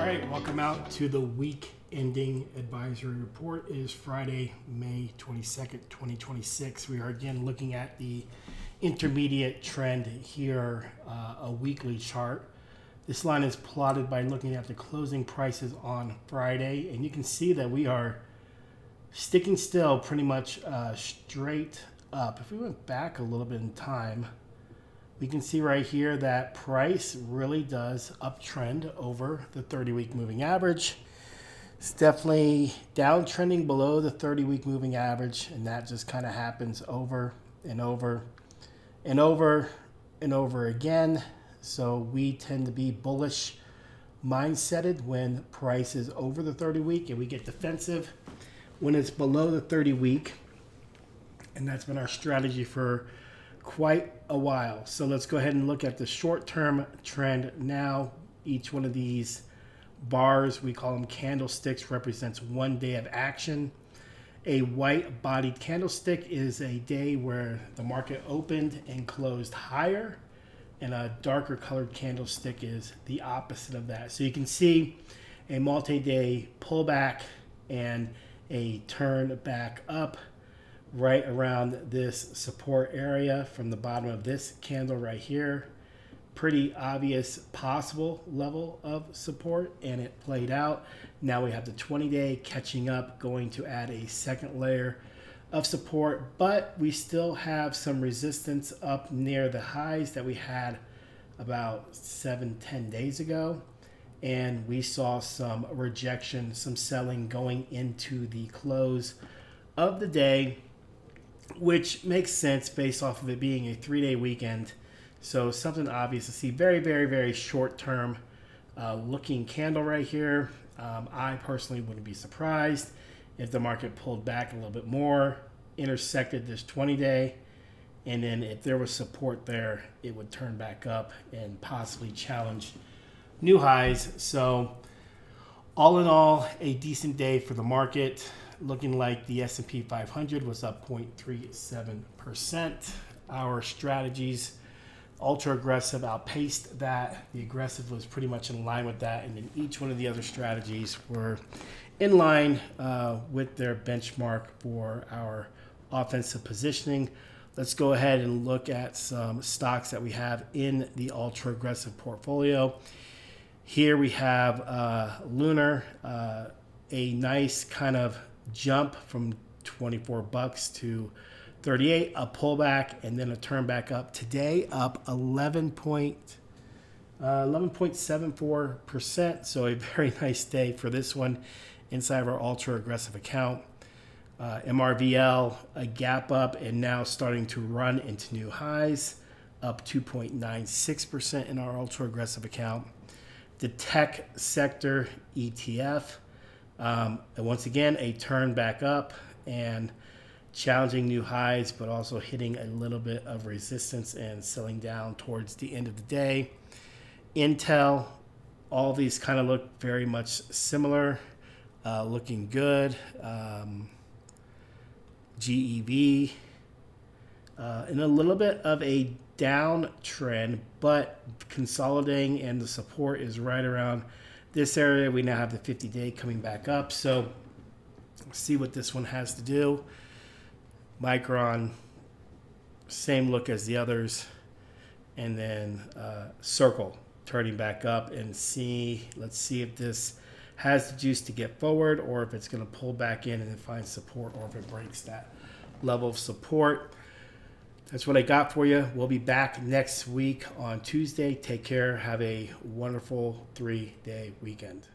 right, welcome out to the week ending advisory report. It is Friday, May 22nd, 2026. We are again looking at the intermediate trend here, a weekly chart. This line is plotted by looking at the closing prices on Friday, and you can see that we are sticking still pretty much straight up. If we went back a little bit in time, we can see right here that price really does uptrend over the 30-week moving average. It's definitely downtrending below the 30-week moving average, and that just kind of happens over and over and over and over again. So we tend to be bullish mindseted when price is over the 30-week, and we get defensive when it's below the 30-week. And that's been our strategy for quite a while. So let's go ahead and look at the short-term trend now. Each one of these bars, we call them candlesticks, represents 1 day of action. A white-bodied candlestick is a day where the market opened and closed higher, and a darker colored candlestick is the opposite of that. So you can see a multi-day pullback and a turn back up right around this support area from the bottom of this candle right here. Pretty obvious possible level of support, and it played out. Now we have the 20-day catching up, going to add a second layer of support, but we still have some resistance up near the highs that we had about 7-10 days ago. And we saw some rejection, some selling going into the close of the day, which makes sense based off of it being a 3-day weekend. So something obvious to see. Very, very, very short-term looking candle right here. I personally wouldn't be surprised if the market pulled back a little bit more, intersected this 20-day, and then if there was support there, it would turn back up and possibly challenge new highs. So all in all, a decent day for the market. Looking like the S&P 500 was up 0.37%. Our strategies, ultra aggressive, outpaced that. The aggressive was pretty much in line with that. And then each one of the other strategies were in line with their benchmark for our offensive positioning. Let's go ahead and look at some stocks that we have in the ultra aggressive portfolio. Here we have Lunar, a nice kind of jump from $24 to 38, a pullback, and then a turn back up. Today, up 11.74%. So a very nice day for this one inside of our ultra aggressive account. MRVL, a gap up and now starting to run into new highs, up 2.96% in our ultra aggressive account. The tech sector ETF, and once again, a turn back up and challenging new highs, but also hitting a little bit of resistance and selling down towards the end of the day. Intel, all these kind of look very much similar, looking good. GEV, in a little bit of a downtrend, but consolidating, and the support is right around this area. We now have the 50-day coming back up. So let's see what this one has to do. Micron, same look as the others. And then Circle turning back up, and let's see if this has the juice to get forward, or if it's going to pull back in and then find support, or if it breaks that level of support. That's what I got for you. We'll be back next week on Tuesday. Take care. Have a wonderful 3-day weekend.